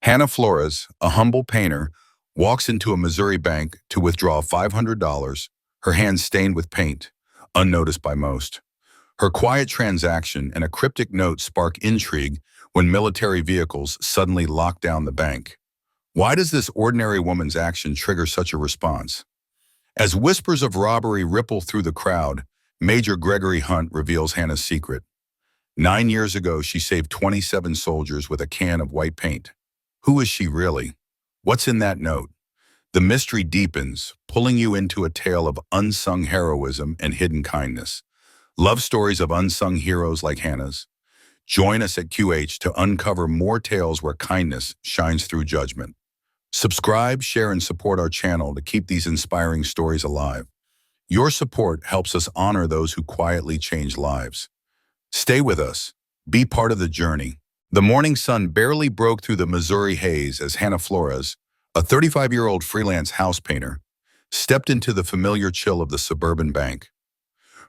Hannah Flores, a humble painter, walks into a Missouri bank to withdraw $500, her hands stained with paint, unnoticed by most. Her quiet transaction and a cryptic note spark intrigue when military vehicles suddenly lock down the bank. Why does this ordinary woman's action trigger such a response? As whispers of robbery ripple through the crowd, Major Gregory Hunt reveals Hannah's secret. 9 years ago, she saved 27 soldiers with a can of white paint. Who is she really? What's in that note? The mystery deepens, pulling you into a tale of unsung heroism and hidden kindness. Love stories of unsung heroes like Hannah's? Join us at QH to uncover more tales where kindness shines through judgment. Subscribe, share, and support our channel to keep these inspiring stories alive. Your support helps us honor those who quietly change lives. Stay with us. Be part of the journey. The morning sun barely broke through the Missouri haze as Hannah Flores, a 35-year-old freelance house painter, stepped into the familiar chill of the suburban bank.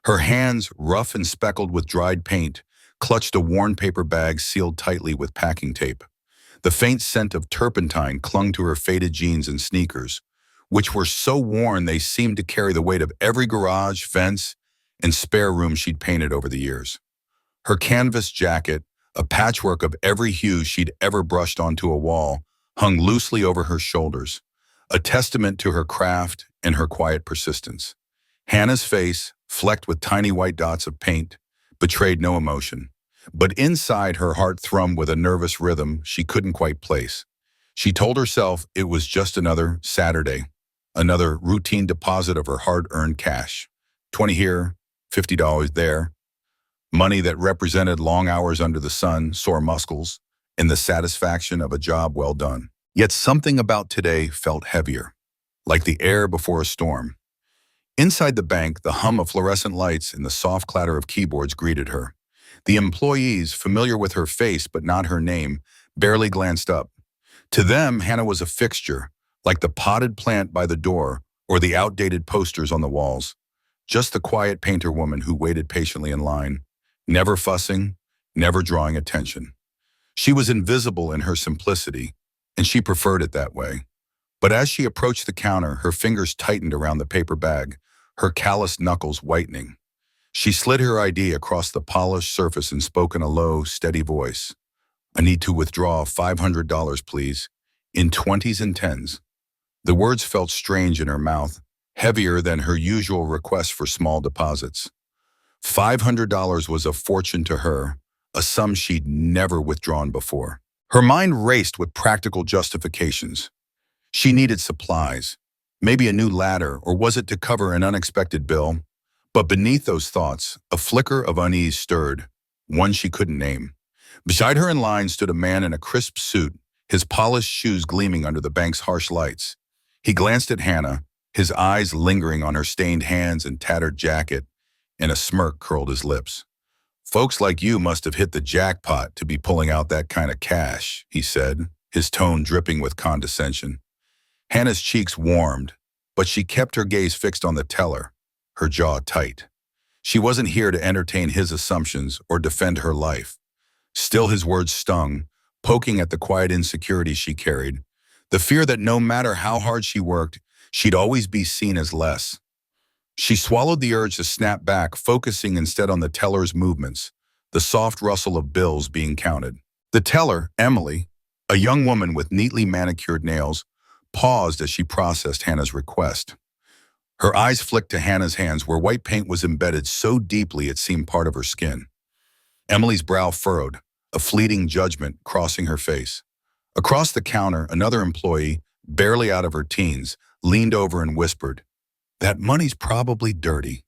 Her hands, rough and speckled with dried paint, clutched a worn paper bag sealed tightly with packing tape. The faint scent of turpentine clung to her faded jeans and sneakers, which were so worn they seemed to carry the weight of every garage, fence, and spare room she'd painted over the years. Her canvas jacket, a patchwork of every hue she'd ever brushed onto a wall, hung loosely over her shoulders, a testament to her craft and her quiet persistence. Hannah's face, flecked with tiny white dots of paint, betrayed no emotion. But inside, her heart thrummed with a nervous rhythm she couldn't quite place. She told herself it was just another Saturday, another routine deposit of her hard-earned cash. 20 here, $50 there. Money that represented long hours under the sun, sore muscles, and the satisfaction of a job well done. Yet something about today felt heavier, like the air before a storm. Inside the bank, the hum of fluorescent lights and the soft clatter of keyboards greeted her. The employees, familiar with her face but not her name, barely glanced up. To them, Hannah was a fixture, like the potted plant by the door or the outdated posters on the walls. Just the quiet painter woman who waited patiently in line, never fussing, never drawing attention. She was invisible in her simplicity, and she preferred it that way. But as she approached the counter, her fingers tightened around the paper bag, her calloused knuckles whitening. She slid her ID across the polished surface and spoke in a low, steady voice. "I need to withdraw $500, please, in 20s and 10s. The words felt strange in her mouth, heavier than her usual request for small deposits. $500 was a fortune to her, a sum she'd never withdrawn before. Her mind raced with practical justifications. She needed supplies, maybe a new ladder, or was it to cover an unexpected bill? But beneath those thoughts, a flicker of unease stirred, one she couldn't name. Beside her in line stood a man in a crisp suit, his polished shoes gleaming under the bank's harsh lights. He glanced at Hannah, his eyes lingering on her stained hands and tattered jacket, and a smirk curled his lips. "Folks like you must have hit the jackpot to be pulling out that kind of cash," he said, his tone dripping with condescension. Hannah's cheeks warmed, but she kept her gaze fixed on the teller, her jaw tight. She wasn't here to entertain his assumptions or defend her life. Still, his words stung, poking at the quiet insecurity she carried, the fear that no matter how hard she worked, she'd always be seen as less. She swallowed the urge to snap back, focusing instead on the teller's movements, the soft rustle of bills being counted. The teller, Emily, a young woman with neatly manicured nails, paused as she processed Hannah's request. Her eyes flicked to Hannah's hands where white paint was embedded so deeply it seemed part of her skin. Emily's brow furrowed, a fleeting judgment crossing her face. Across the counter, another employee, barely out of her teens, leaned over and whispered, "That money's probably dirty.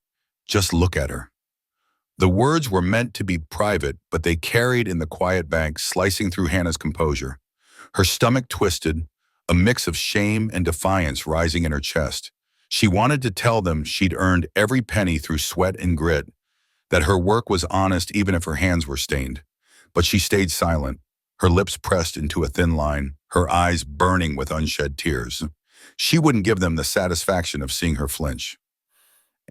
Just look at her." The words were meant to be private, but they carried in the quiet bank, slicing through Hannah's composure. Her stomach twisted, a mix of shame and defiance rising in her chest. She wanted to tell them she'd earned every penny through sweat and grit, that her work was honest even if her hands were stained. But she stayed silent, her lips pressed into a thin line, her eyes burning with unshed tears. She wouldn't give them the satisfaction of seeing her flinch.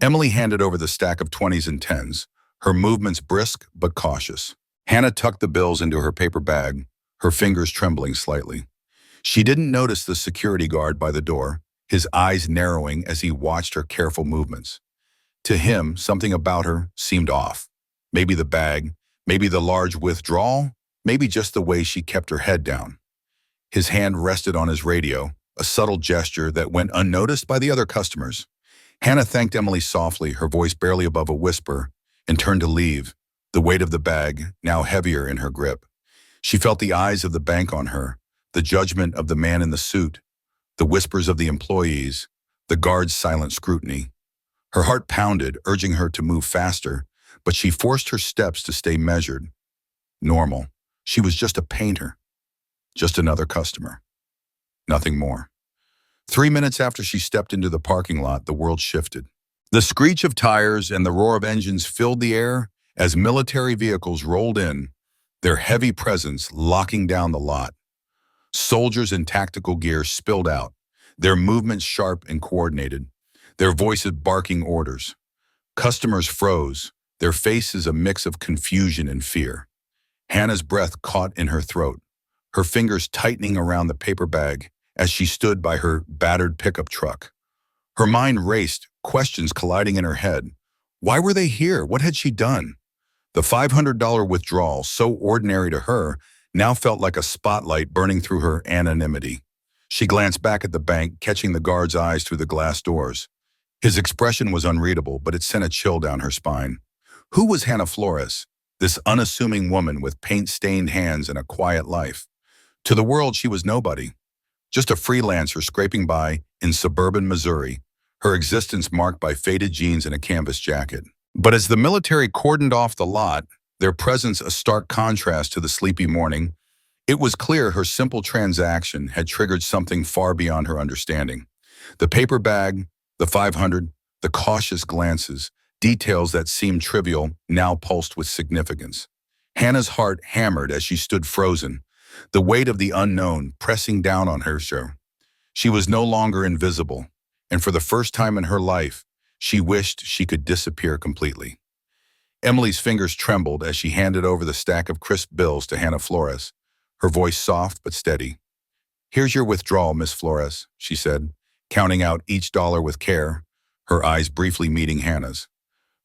Emily handed over the stack of 20s and 10s, her movements brisk but cautious. Hannah tucked the bills into her paper bag, her fingers trembling slightly. She didn't notice the security guard by the door, his eyes narrowing as he watched her careful movements. To him, something about her seemed off. Maybe the bag, maybe the large withdrawal, maybe just the way she kept her head down. His hand rested on his radio, a subtle gesture that went unnoticed by the other customers. Hannah thanked Emily softly, her voice barely above a whisper, and turned to leave, the weight of the bag now heavier in her grip. She felt the eyes of the bank on her, the judgment of the man in the suit, the whispers of the employees, the guard's silent scrutiny. Her heart pounded, urging her to move faster, but she forced her steps to stay measured. Normal. She was just a painter. Just another customer. Nothing more. 3 minutes after she stepped into the parking lot, the world shifted. The screech of tires and the roar of engines filled the air as military vehicles rolled in, their heavy presence locking down the lot. Soldiers in tactical gear spilled out, their movements sharp and coordinated, their voices barking orders. Customers froze, their faces a mix of confusion and fear. Hannah's breath caught in her throat, her fingers tightening around the paper bag as she stood by her battered pickup truck. Her mind raced, questions colliding in her head. Why were they here? What had she done? The $500 withdrawal, so ordinary to her, now felt like a spotlight burning through her anonymity. She glanced back at the bank, catching the guard's eyes through the glass doors. His expression was unreadable, but it sent a chill down her spine. Who was Hannah Flores, this unassuming woman with paint-stained hands and a quiet life? To the world, she was nobody. Just a freelancer scraping by in suburban Missouri, her existence marked by faded jeans and a canvas jacket. But as the military cordoned off the lot, their presence a stark contrast to the sleepy morning, it was clear her simple transaction had triggered something far beyond her understanding. The paper bag, the 500, the cautious glances, details that seemed trivial now pulsed with significance. Hannah's heart hammered as she stood frozen, the weight of the unknown pressing down on her. She was no longer invisible, and for the first time in her life, she wished she could disappear completely. Emily's fingers trembled as she handed over the stack of crisp bills to Hannah Flores, her voice soft but steady. "Here's your withdrawal, Miss Flores," she said, counting out each dollar with care, her eyes briefly meeting Hannah's.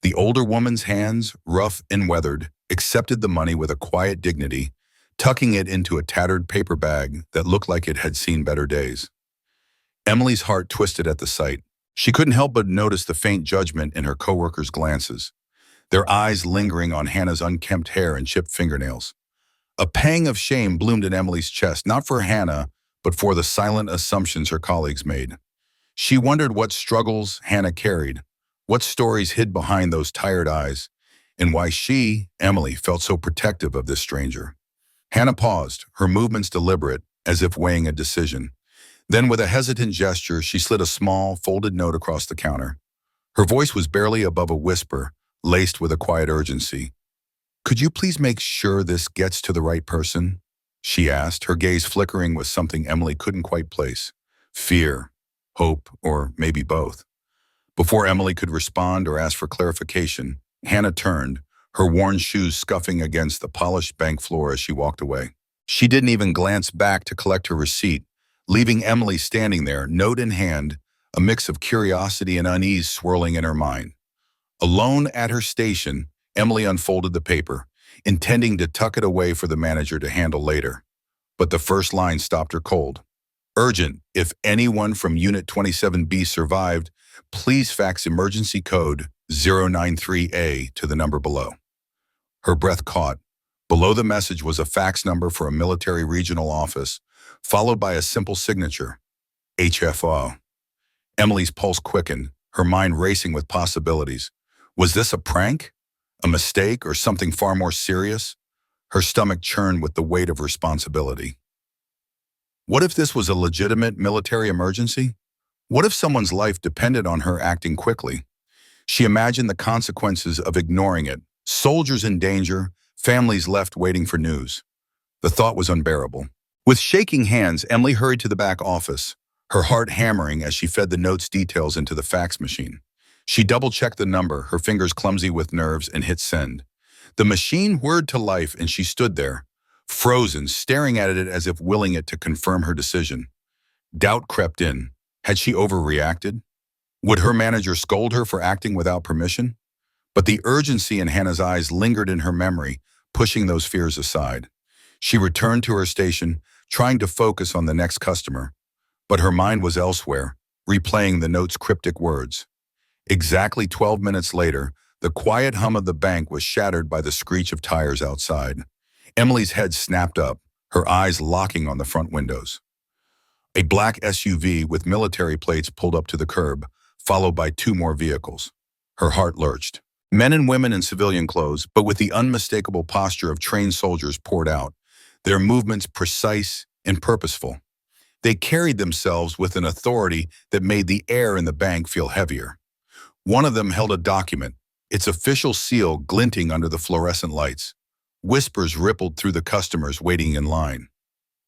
The older woman's hands, rough and weathered, accepted the money with a quiet dignity, tucking it into a tattered paper bag that looked like it had seen better days. Emily's heart twisted at the sight. She couldn't help but notice the faint judgment in her coworkers' glances, their eyes lingering on Hannah's unkempt hair and chipped fingernails. A pang of shame bloomed in Emily's chest, not for Hannah, but for the silent assumptions her colleagues made. She wondered what struggles Hannah carried, what stories hid behind those tired eyes, and why she, Emily, felt so protective of this stranger. Hannah paused, her movements deliberate, as if weighing a decision. Then, with a hesitant gesture, she slid a small, folded note across the counter. Her voice was barely above a whisper, laced with a quiet urgency. "Could you please make sure this gets to the right person?" she asked, her gaze flickering with something Emily couldn't quite place. Fear, hope, or maybe both. Before Emily could respond or ask for clarification, Hannah turned, her worn shoes scuffing against the polished bank floor as she walked away. She didn't even glance back to collect her receipt, leaving Emily standing there, note in hand, a mix of curiosity and unease swirling in her mind. Alone at her station, Emily unfolded the paper, intending to tuck it away for the manager to handle later. But the first line stopped her cold. "Urgent. If anyone from Unit 27B survived, please fax emergency code 093A to the number below." Her breath caught. Below the message was a fax number for a military regional office, followed by a simple signature, HFO. Emily's pulse quickened, her mind racing with possibilities. Was this a prank? A mistake, or something far more serious? Her stomach churned with the weight of responsibility. What if this was a legitimate military emergency? What if someone's life depended on her acting quickly? She imagined the consequences of ignoring it. Soldiers in danger, families left waiting for news. The thought was unbearable. With shaking hands, Emily hurried to the back office, her heart hammering as she fed the note's details into the fax machine. She double-checked the number, her fingers clumsy with nerves, and hit send. The machine whirred to life and she stood there, frozen, staring at it as if willing it to confirm her decision. Doubt crept in. Had she overreacted? Would her manager scold her for acting without permission? But the urgency in Hannah's eyes lingered in her memory, pushing those fears aside. She returned to her station, trying to focus on the next customer. But her mind was elsewhere, replaying the note's cryptic words. Exactly 12 minutes later, the quiet hum of the bank was shattered by the screech of tires outside. Emily's head snapped up, her eyes locking on the front windows. A black SUV with military plates pulled up to the curb, followed by two more vehicles. Her heart lurched. Men and women in civilian clothes, but with the unmistakable posture of trained soldiers poured out, their movements precise and purposeful. They carried themselves with an authority that made the air in the bank feel heavier. One of them held a document, its official seal glinting under the fluorescent lights. Whispers rippled through the customers waiting in line.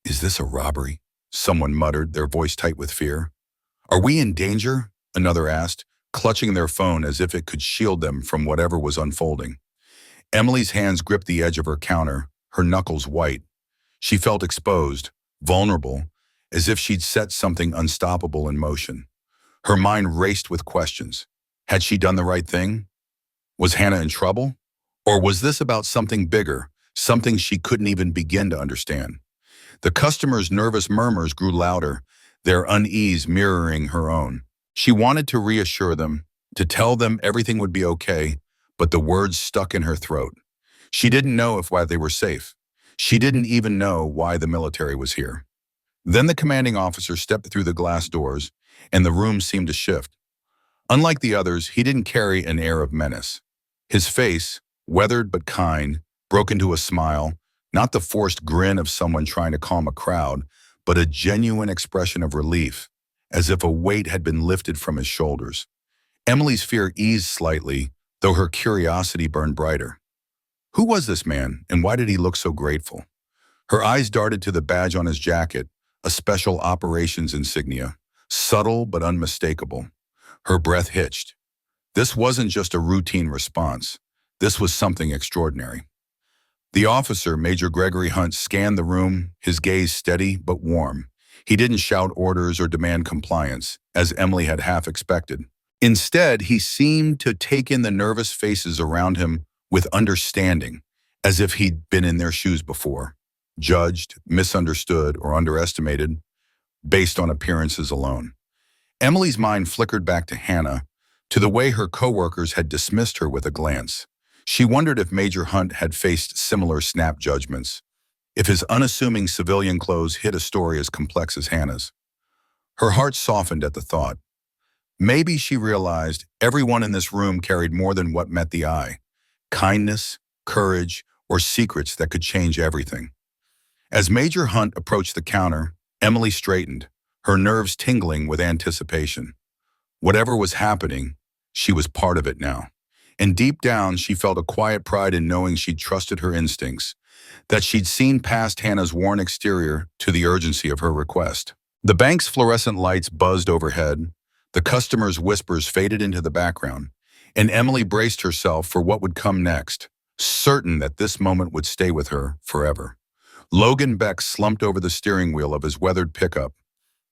"Is this a robbery?" Someone muttered, their voice tight with fear. "Are we in danger?" Another asked, clutching their phone as if it could shield them from whatever was unfolding. Emily's hands gripped the edge of her counter, her knuckles white. She felt exposed, vulnerable, as if she'd set something unstoppable in motion. Her mind raced with questions. Had she done the right thing? Was Hannah in trouble? Or was this about something bigger, something she couldn't even begin to understand? The customers' nervous murmurs grew louder, their unease mirroring her own. She wanted to reassure them, to tell them everything would be okay, but the words stuck in her throat. She didn't know why they were safe. She didn't even know why the military was here. Then the commanding officer stepped through the glass doors, and the room seemed to shift. Unlike the others, he didn't carry an air of menace. His face, weathered but kind, broke into a smile, not the forced grin of someone trying to calm a crowd, but a genuine expression of relief, as if a weight had been lifted from his shoulders. Emily's fear eased slightly, though her curiosity burned brighter. Who was this man, and why did he look so grateful? Her eyes darted to the badge on his jacket, a special operations insignia, subtle but unmistakable. Her breath hitched. This wasn't just a routine response. This was something extraordinary. The officer, Major Gregory Hunt, scanned the room, his gaze steady but warm. He didn't shout orders or demand compliance, as Emily had half expected. Instead, he seemed to take in the nervous faces around him with understanding, as if he'd been in their shoes before, judged, misunderstood, or underestimated, based on appearances alone. Emily's mind flickered back to Hannah, to the way her coworkers had dismissed her with a glance. She wondered if Major Hunt had faced similar snap judgments, if his unassuming civilian clothes hid a story as complex as Hannah's. Her heart softened at the thought. Maybe, she realized, everyone in this room carried more than what met the eye: kindness, courage, or secrets that could change everything. As Major Hunt approached the counter, Emily straightened, her nerves tingling with anticipation. Whatever was happening, she was part of it now. And deep down, she felt a quiet pride in knowing she'd trusted her instincts, that she'd seen past Hannah's worn exterior to the urgency of her request. The bank's fluorescent lights buzzed overhead, the customers' whispers faded into the background, and Emily braced herself for what would come next, certain that this moment would stay with her forever. Logan Beck slumped over the steering wheel of his weathered pickup,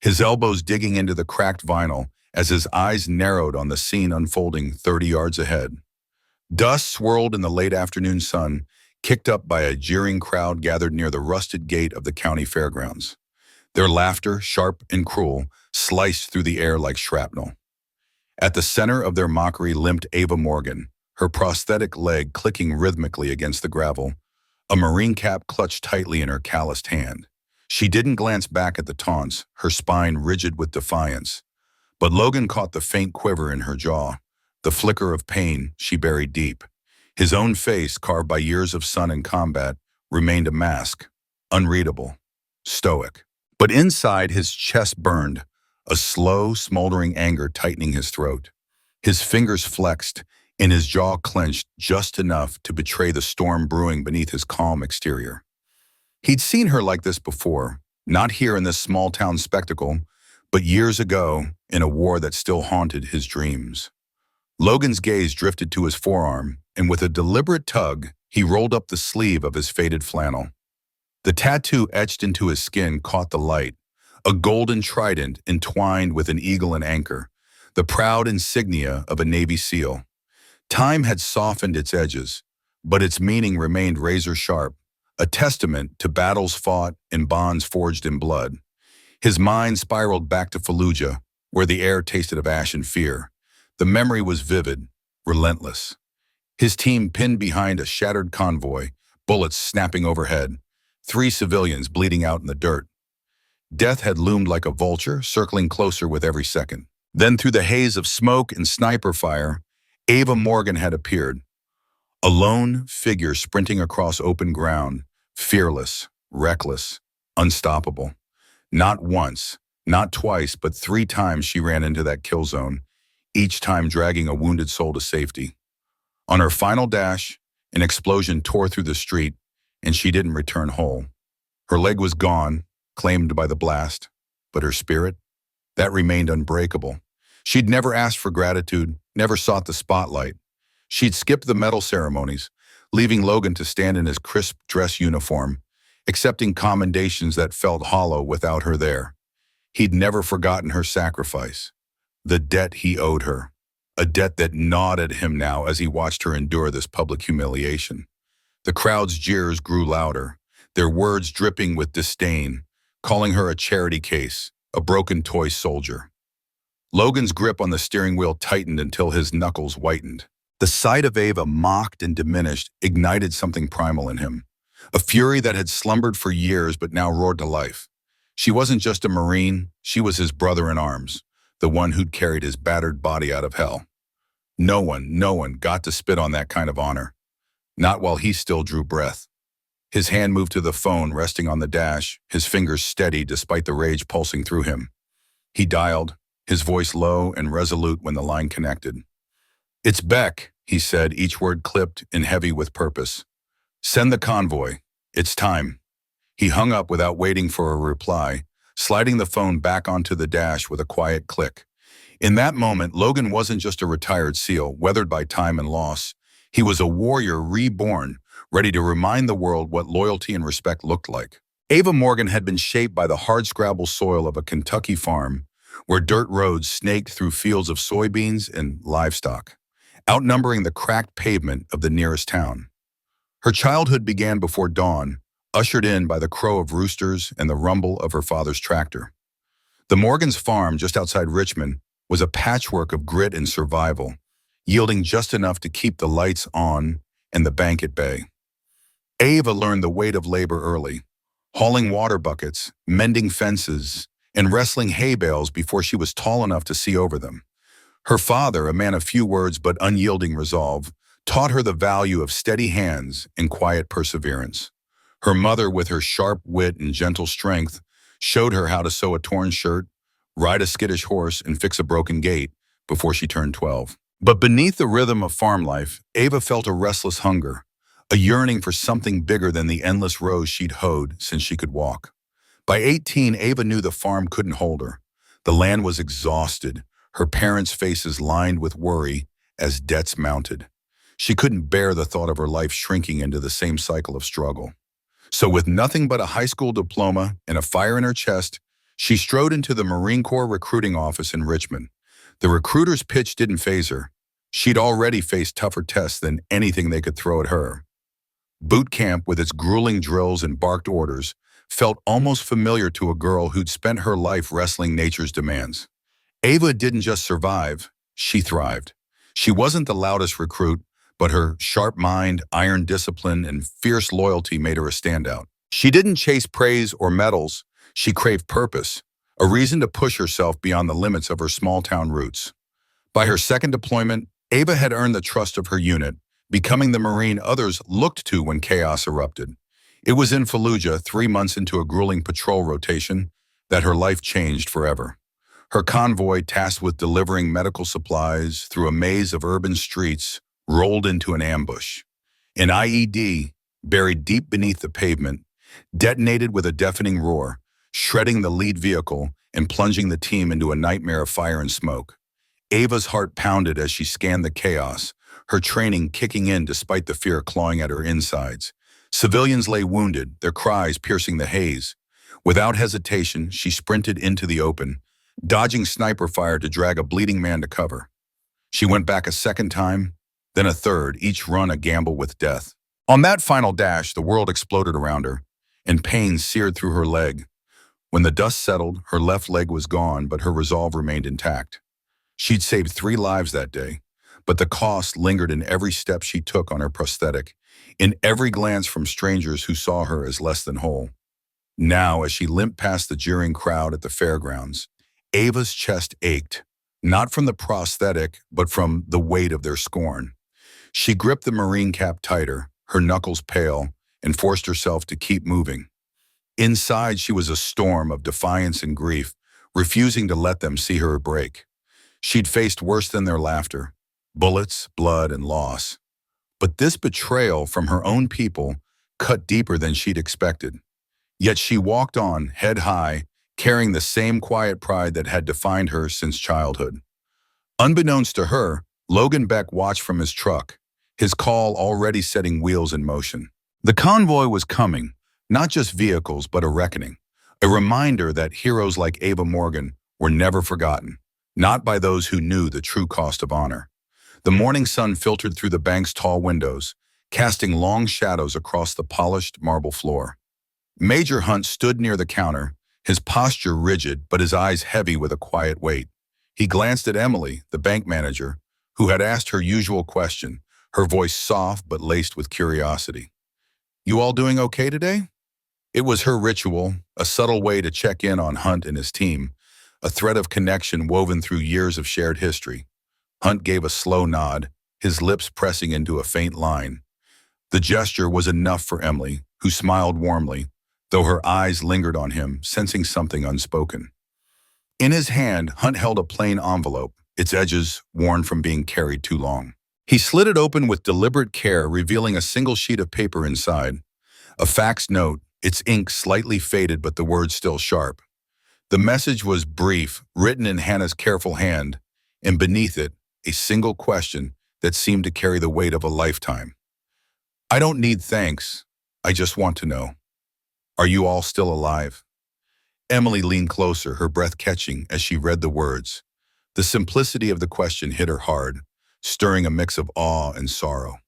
his elbows digging into the cracked vinyl as his eyes narrowed on the scene unfolding 30 yards ahead. Dust swirled in the late afternoon sun, kicked up by a jeering crowd gathered near the rusted gate of the county fairgrounds. Their laughter, sharp and cruel, sliced through the air like shrapnel. At the center of their mockery limped Ava Morgan, her prosthetic leg clicking rhythmically against the gravel, a marine cap clutched tightly in her calloused hand. She didn't glance back at the taunts, her spine rigid with defiance. But Logan caught the faint quiver in her jaw, the flicker of pain she buried deep. His own face, carved by years of sun and combat, remained a mask, unreadable, stoic. But inside, his chest burned, a slow, smoldering anger tightening his throat. His fingers flexed, and his jaw clenched just enough to betray the storm brewing beneath his calm exterior. He'd seen her like this before, not here in this small-town spectacle, but years ago in a war that still haunted his dreams. Logan's gaze drifted to his forearm, and with a deliberate tug, he rolled up the sleeve of his faded flannel. The tattoo etched into his skin caught the light, a golden trident entwined with an eagle and anchor, the proud insignia of a Navy SEAL. Time had softened its edges, but its meaning remained razor-sharp, a testament to battles fought and bonds forged in blood. His mind spiraled back to Fallujah, where the air tasted of ash and fear. The memory was vivid, relentless. His team pinned behind a shattered convoy, bullets snapping overhead, 3 civilians bleeding out in the dirt. Death had loomed like a vulture, circling closer with every second. Then through the haze of smoke and sniper fire, Ava Morgan had appeared. A lone figure sprinting across open ground, fearless, reckless, unstoppable. Not once, not twice, but 3 times she ran into that kill zone, each time dragging a wounded soul to safety. On her final dash, an explosion tore through the street, and she didn't return whole. Her leg was gone, claimed by the blast, but her spirit, that remained unbreakable. She'd never asked for gratitude, never sought the spotlight. She'd skipped the medal ceremonies, leaving Logan to stand in his crisp dress uniform, accepting commendations that felt hollow without her there. He'd never forgotten her sacrifice, the debt he owed her, a debt that gnawed at him now as he watched her endure this public humiliation. The crowd's jeers grew louder, their words dripping with disdain, calling her a charity case, a broken toy soldier. Logan's grip on the steering wheel tightened until his knuckles whitened. The sight of Ava mocked and diminished ignited something primal in him, a fury that had slumbered for years but now roared to life. She wasn't just a Marine, she was his brother in arms, the one who'd carried his battered body out of hell. No one got to spit on that kind of honor. Not while he still drew breath. His hand moved to the phone resting on the dash, his fingers steady despite the rage pulsing through him. He dialed, his voice low and resolute when the line connected. "It's Beck," he said, each word clipped and heavy with purpose. "Send the convoy. It's time." He hung up without waiting for a reply, sliding the phone back onto the dash with a quiet click. In that moment, Logan wasn't just a retired SEAL, weathered by time and loss. He was a warrior reborn, ready to remind the world what loyalty and respect looked like. Ava Morgan had been shaped by the hardscrabble soil of a Kentucky farm, where dirt roads snaked through fields of soybeans and livestock, outnumbering the cracked pavement of the nearest town. Her childhood began before dawn, ushered in by the crow of roosters and the rumble of her father's tractor. The Morgans' farm just outside Richmond was a patchwork of grit and survival, yielding just enough to keep the lights on and the bank at bay. Ava learned the weight of labor early, hauling water buckets, mending fences, and wrestling hay bales before she was tall enough to see over them. Her father, a man of few words but unyielding resolve, taught her the value of steady hands and quiet perseverance. Her mother, with her sharp wit and gentle strength, showed her how to sew a torn shirt, ride a skittish horse, and fix a broken gate before she turned 12. But beneath the rhythm of farm life, Ava felt a restless hunger, a yearning for something bigger than the endless rows she'd hoed since she could walk. By 18, Ava knew the farm couldn't hold her. The land was exhausted, her parents' faces lined with worry as debts mounted. She couldn't bear the thought of her life shrinking into the same cycle of struggle. So with nothing but a high school diploma and a fire in her chest, she strode into the Marine Corps recruiting office in Richmond. The recruiter's pitch didn't faze her. She'd already faced tougher tests than anything they could throw at her. Boot camp, with its grueling drills and barked orders, felt almost familiar to a girl who'd spent her life wrestling nature's demands. Ava didn't just survive, she thrived. She wasn't the loudest recruit, but her sharp mind, iron discipline, and fierce loyalty made her a standout. She didn't chase praise or medals, she craved purpose, a reason to push herself beyond the limits of her small-town roots. By her second deployment, Ava had earned the trust of her unit, becoming the Marine others looked to when chaos erupted. It was in Fallujah, 3 months into a grueling patrol rotation, that her life changed forever. Her convoy, tasked with delivering medical supplies through a maze of urban streets, rolled into an ambush. An IED, buried deep beneath the pavement, detonated with a deafening roar, shredding the lead vehicle and plunging the team into a nightmare of fire and smoke. Ava's heart pounded as she scanned the chaos, her training kicking in despite the fear clawing at her insides. Civilians lay wounded, their cries piercing the haze. Without hesitation, she sprinted into the open, dodging sniper fire to drag a bleeding man to cover. She went back a second time, then a third, each run a gamble with death. On that final dash, the world exploded around her, and pain seared through her leg. When the dust settled, her left leg was gone, but her resolve remained intact. She'd saved 3 lives that day, but the cost lingered in every step she took on her prosthetic, in every glance from strangers who saw her as less than whole. Now, as she limped past the jeering crowd at the fairgrounds, Ava's chest ached, not from the prosthetic, but from the weight of their scorn. She gripped the Marine cap tighter, her knuckles pale, and forced herself to keep moving. Inside, she was a storm of defiance and grief, refusing to let them see her break. She'd faced worse than their laughter: bullets, blood, and loss. But this betrayal from her own people cut deeper than she'd expected. Yet she walked on, head high, carrying the same quiet pride that had defined her since childhood. Unbeknownst to her, Logan Beck watched from his truck, his call already setting wheels in motion. The convoy was coming, not just vehicles, but a reckoning. A reminder that heroes like Ava Morgan were never forgotten, not by those who knew the true cost of honor. The morning sun filtered through the bank's tall windows, casting long shadows across the polished marble floor. Major Hunt stood near the counter, his posture rigid but his eyes heavy with a quiet weight. He glanced at Emily, the bank manager, who had asked her usual question, her voice soft but laced with curiosity. "You all doing okay today?" It was her ritual, a subtle way to check in on Hunt and his team, a thread of connection woven through years of shared history. Hunt gave a slow nod, his lips pressing into a faint line. The gesture was enough for Emily, who smiled warmly, though her eyes lingered on him, sensing something unspoken. In his hand, Hunt held a plain envelope, its edges worn from being carried too long. He slid it open with deliberate care, revealing a single sheet of paper inside. A fax note, its ink slightly faded but the words still sharp. The message was brief, written in Hannah's careful hand, and beneath it, a single question that seemed to carry the weight of a lifetime. "I don't need thanks. I just want to know. Are you all still alive?" Emily leaned closer, her breath catching as she read the words. The simplicity of the question hit her hard, stirring a mix of awe and sorrow.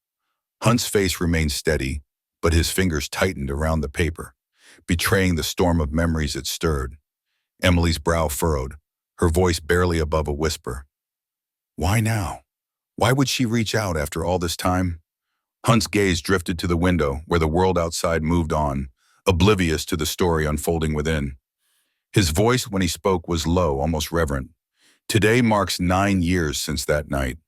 Hunt's face remained steady, but his fingers tightened around the paper, betraying the storm of memories it stirred. Emily's brow furrowed, her voice barely above a whisper. Why now? Why would she reach out after all this time? Hunt's gaze drifted to the window where the world outside moved on, oblivious to the story unfolding within. His voice when he spoke was low, almost reverent. Today marks 9 years since that night.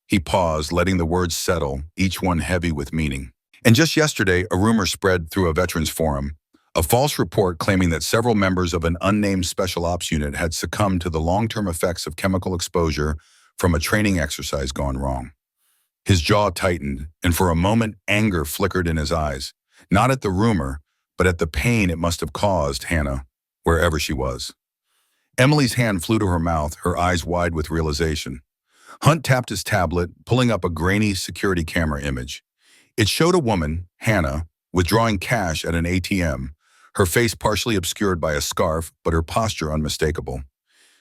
He paused, letting the words settle, each one heavy with meaning. And just yesterday, a rumor spread through a veterans forum, a false report claiming that several members of an unnamed special ops unit had succumbed to the long-term effects of chemical exposure from a training exercise gone wrong. His jaw tightened, and for a moment anger flickered in his eyes, not at the rumor, but at the pain it must have caused Hannah, wherever she was. Emily's hand flew to her mouth, her eyes wide with realization. Hunt tapped his tablet, pulling up a grainy security camera image. It showed a woman, Hannah, withdrawing cash at an ATM, her face partially obscured by a scarf, but her posture unmistakable.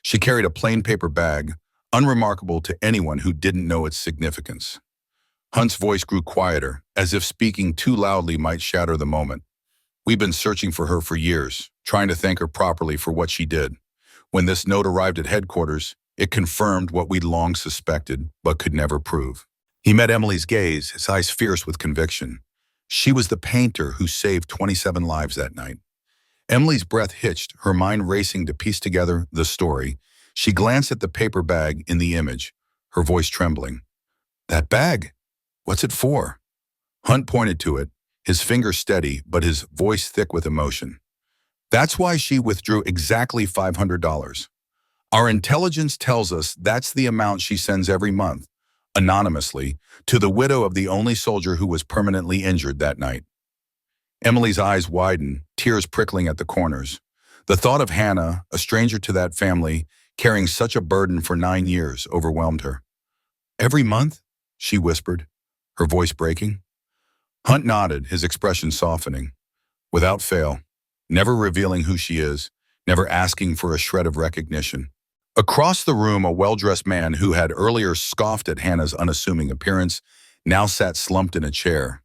She carried a plain paper bag, unremarkable to anyone who didn't know its significance. Hunt's voice grew quieter, as if speaking too loudly might shatter the moment. We've been searching for her for years, trying to thank her properly for what she did. When this note arrived at headquarters, it confirmed what we'd long suspected, but could never prove. He met Emily's gaze, his eyes fierce with conviction. She was the painter who saved 27 lives that night. Emily's breath hitched, her mind racing to piece together the story. She glanced at the paper bag in the image, her voice trembling. That bag? What's it for? Hunt pointed to it, his finger steady, but his voice thick with emotion. That's why she withdrew exactly $500. Our intelligence tells us that's the amount she sends every month, anonymously, to the widow of the only soldier who was permanently injured that night. Emily's eyes widened, tears prickling at the corners. The thought of Hannah, a stranger to that family, carrying such a burden for 9 years, overwhelmed her. Every month? She whispered, her voice breaking. Hunt nodded, his expression softening. Without fail, never revealing who she is, never asking for a shred of recognition. Across the room, a well-dressed man who had earlier scoffed at Hannah's unassuming appearance now sat slumped in a chair.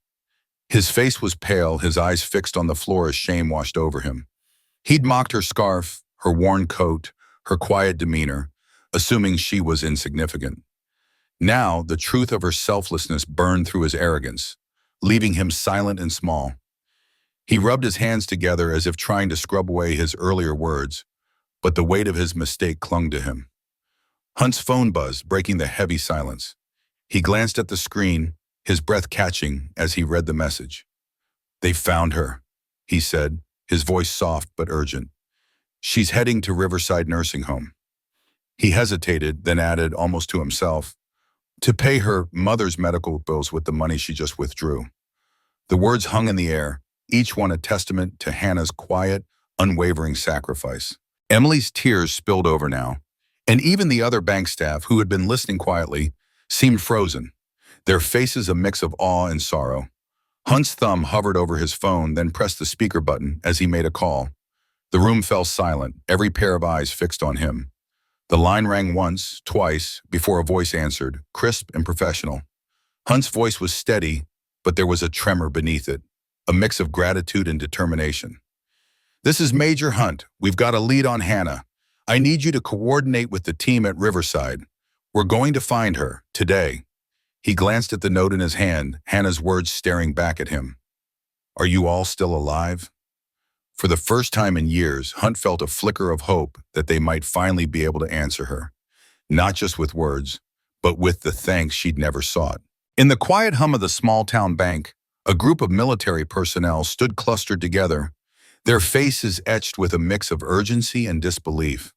His face was pale, his eyes fixed on the floor as shame washed over him. He'd mocked her scarf, her worn coat, her quiet demeanor, assuming she was insignificant. Now, the truth of her selflessness burned through his arrogance, leaving him silent and small. He rubbed his hands together as if trying to scrub away his earlier words, but the weight of his mistake clung to him. Hunt's phone buzzed, breaking the heavy silence. He glanced at the screen, his breath catching as he read the message. "They found her," he said, his voice soft but urgent. "She's heading to Riverside Nursing Home." He hesitated, then added, almost to himself, "to pay her mother's medical bills with the money she just withdrew." The words hung in the air, each one a testament to Hannah's quiet, unwavering sacrifice. Emily's tears spilled over now, and even the other bank staff, who had been listening quietly, seemed frozen, their faces a mix of awe and sorrow. Hunt's thumb hovered over his phone, then pressed the speaker button as he made a call. The room fell silent, every pair of eyes fixed on him. The line rang once, twice, before a voice answered, crisp and professional. Hunt's voice was steady, but there was a tremor beneath it, a mix of gratitude and determination. "This is Major Hunt. We've got a lead on Hannah. I need you to coordinate with the team at Riverside. We're going to find her, today." He glanced at the note in his hand, Hannah's words staring back at him. "Are you all still alive?" For the first time in years, Hunt felt a flicker of hope that they might finally be able to answer her, not just with words, but with the thanks she'd never sought. In the quiet hum of the small-town bank, a group of military personnel stood clustered together, their faces etched with a mix of urgency and disbelief.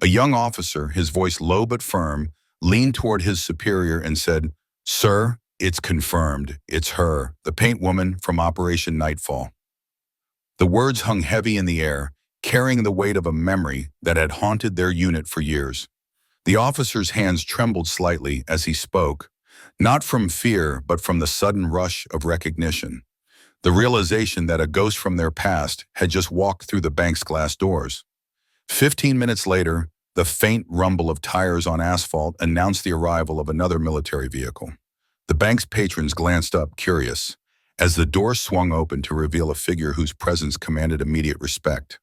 A young officer, his voice low but firm, leaned toward his superior and said, "Sir, it's confirmed. It's her, the paint woman from Operation Nightfall." The words hung heavy in the air, carrying the weight of a memory that had haunted their unit for years. The officer's hands trembled slightly as he spoke, not from fear but from the sudden rush of recognition, the realization that a ghost from their past had just walked through the bank's glass doors. 15 minutes later, the faint rumble of tires on asphalt announced the arrival of another military vehicle. The bank's patrons glanced up, curious, as the door swung open to reveal a figure whose presence commanded immediate respect.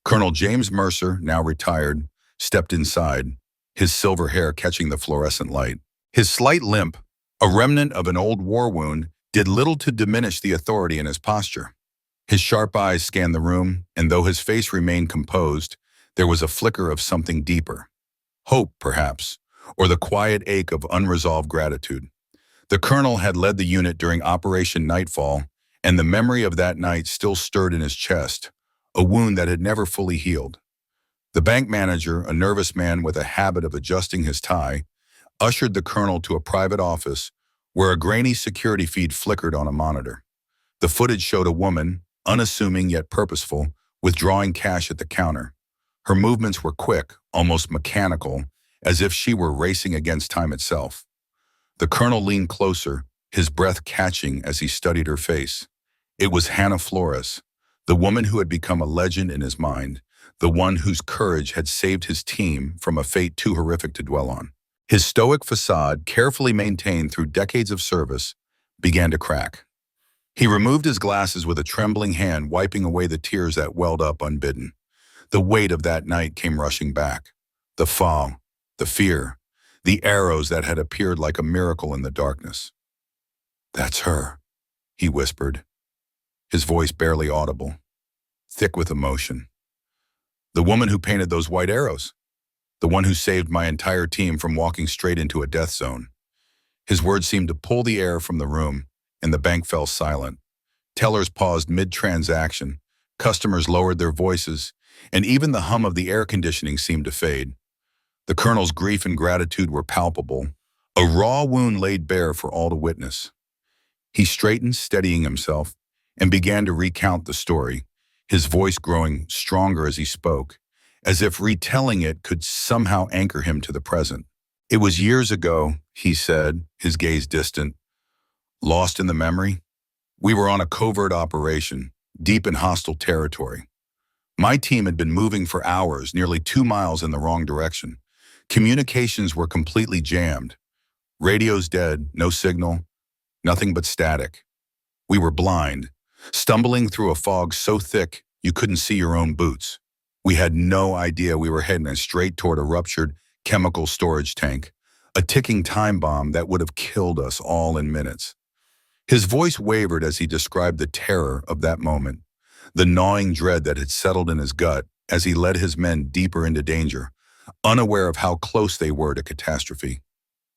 Colonel James Mercer, now retired, stepped inside, his silver hair catching the fluorescent light. His slight limp, a remnant of an old war wound, did little to diminish the authority in his posture. His sharp eyes scanned the room, and though his face remained composed, there was a flicker of something deeper. Hope, perhaps, or the quiet ache of unresolved gratitude. The colonel had led the unit during Operation Nightfall, and the memory of that night still stirred in his chest, a wound that had never fully healed. The bank manager, a nervous man with a habit of adjusting his tie, ushered the colonel to a private office where a grainy security feed flickered on a monitor. The footage showed a woman, unassuming yet purposeful, withdrawing cash at the counter. Her movements were quick, almost mechanical, as if she were racing against time itself. The colonel leaned closer, his breath catching as he studied her face. It was Hannah Flores, the woman who had become a legend in his mind, the one whose courage had saved his team from a fate too horrific to dwell on. His stoic facade, carefully maintained through decades of service, began to crack. He removed his glasses with a trembling hand, wiping away the tears that welled up unbidden. The weight of that night came rushing back. The fog, the fear, the arrows that had appeared like a miracle in the darkness. "That's her," he whispered, his voice barely audible, thick with emotion. "The woman who painted those white arrows. The one who saved my entire team from walking straight into a death zone." His words seemed to pull the air from the room, and the bank fell silent. Tellers paused mid-transaction, customers lowered their voices, and even the hum of the air conditioning seemed to fade. The colonel's grief and gratitude were palpable, a raw wound laid bare for all to witness. He straightened, steadying himself, and began to recount the story, his voice growing stronger as he spoke, as if retelling it could somehow anchor him to the present. "It was years ago," he said, his gaze distant. "Lost in the memory? We were on a covert operation, deep in hostile territory. My team had been moving for hours, nearly 2 miles in the wrong direction. Communications were completely jammed. Radios dead, no signal, nothing but static. We were blind, stumbling through a fog so thick you couldn't see your own boots. We had no idea we were heading straight toward a ruptured chemical storage tank, a ticking time bomb that would have killed us all in minutes. His voice wavered as he described the terror of that moment, the gnawing dread that had settled in his gut as he led his men deeper into danger, unaware of how close they were to catastrophe.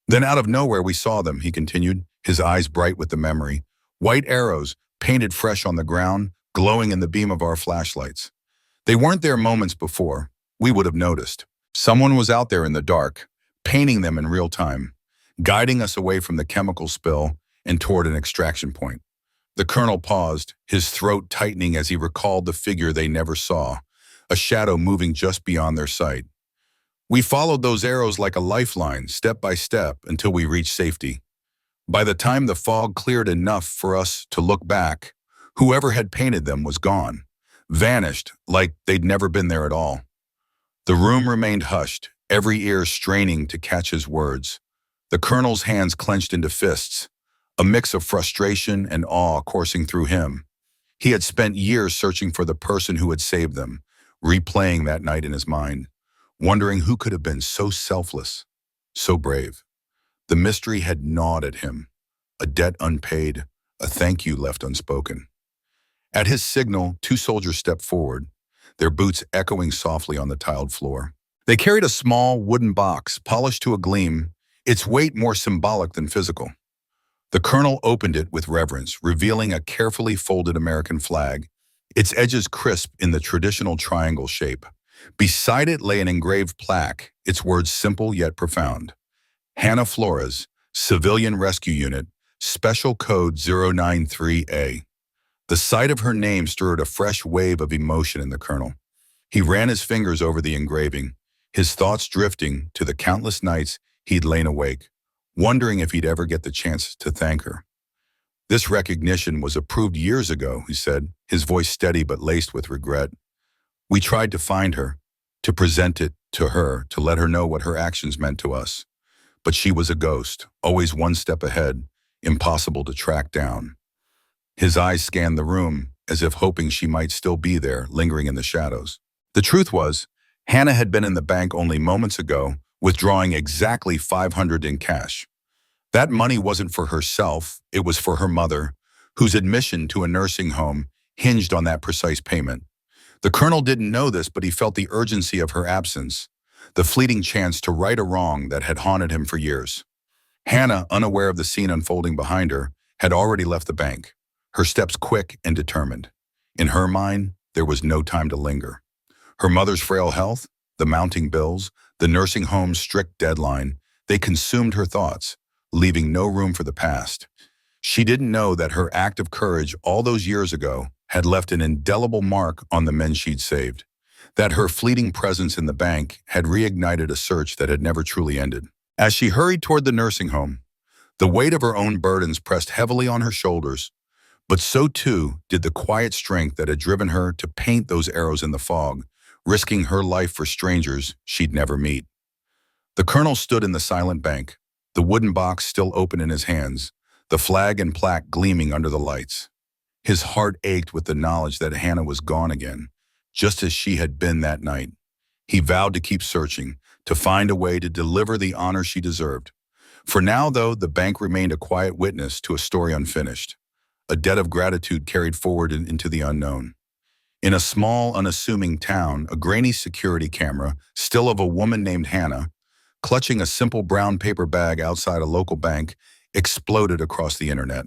Then out of nowhere we saw them, he continued, his eyes bright with the memory. White arrows, painted fresh on the ground, glowing in the beam of our flashlights. They weren't there moments before. We would have noticed. Someone was out there in the dark, painting them in real time, guiding us away from the chemical spill and toward an extraction point. The colonel paused, his throat tightening as he recalled the figure they never saw, a shadow moving just beyond their sight. We followed those arrows like a lifeline, step by step, until we reached safety. By the time the fog cleared enough for us to look back, whoever had painted them was gone, vanished like they'd never been there at all. The room remained hushed, every ear straining to catch his words. The colonel's hands clenched into fists, a mix of frustration and awe coursing through him. He had spent years searching for the person who had saved them, replaying that night in his mind, wondering who could have been so selfless, so brave. The mystery had gnawed at him, a debt unpaid, a thank you left unspoken. At his signal, 2 soldiers stepped forward, their boots echoing softly on the tiled floor. They carried a small wooden box, polished to a gleam, its weight more symbolic than physical. The colonel opened it with reverence, revealing a carefully folded American flag, its edges crisp in the traditional triangle shape. Beside it lay an engraved plaque, its words simple yet profound. Hannah Flores, Civilian Rescue Unit, Special Code 093A. The sight of her name stirred a fresh wave of emotion in the colonel. He ran his fingers over the engraving, his thoughts drifting to the countless nights he'd lain awake, wondering if he'd ever get the chance to thank her. This recognition was approved years ago, he said, his voice steady but laced with regret. We tried to find her, to present it to her, to let her know what her actions meant to us. But she was a ghost, always one step ahead, impossible to track down. His eyes scanned the room, as if hoping she might still be there, lingering in the shadows. The truth was, Hannah had been in the bank only moments ago, withdrawing exactly $500 in cash. That money wasn't for herself, it was for her mother, whose admission to a nursing home hinged on that precise payment. The colonel didn't know this, but he felt the urgency of her absence, the fleeting chance to right a wrong that had haunted him for years. Hannah, unaware of the scene unfolding behind her, had already left the bank, her steps quick and determined. In her mind, there was no time to linger. Her mother's frail health, the mounting bills, the nursing home's strict deadline, they consumed her thoughts, leaving no room for the past. She didn't know that her act of courage all those years ago had left an indelible mark on the men she'd saved, that her fleeting presence in the bank had reignited a search that had never truly ended. As she hurried toward the nursing home, the weight of her own burdens pressed heavily on her shoulders, but so too did the quiet strength that had driven her to paint those arrows in the fog, risking her life for strangers she'd never meet. The colonel stood in the silent bank, the wooden box still open in his hands, the flag and plaque gleaming under the lights. His heart ached with the knowledge that Hannah was gone again, just as she had been that night. He vowed to keep searching, to find a way to deliver the honor she deserved. For now, though, the bank remained a quiet witness to a story unfinished, a debt of gratitude carried forward into the unknown. In a small, unassuming town, a grainy security camera, still of a woman named Hannah, clutching a simple brown paper bag outside a local bank, exploded across the internet.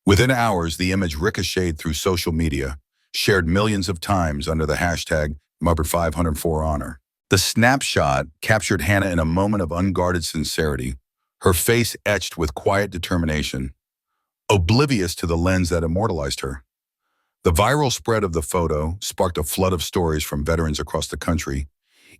Within hours, the image ricocheted through social media, shared millions of times under the hashtag #504honor. The snapshot captured Hannah in a moment of unguarded sincerity, her face etched with quiet determination, oblivious to the lens that immortalized her. The viral spread of the photo sparked a flood of stories from veterans across the country,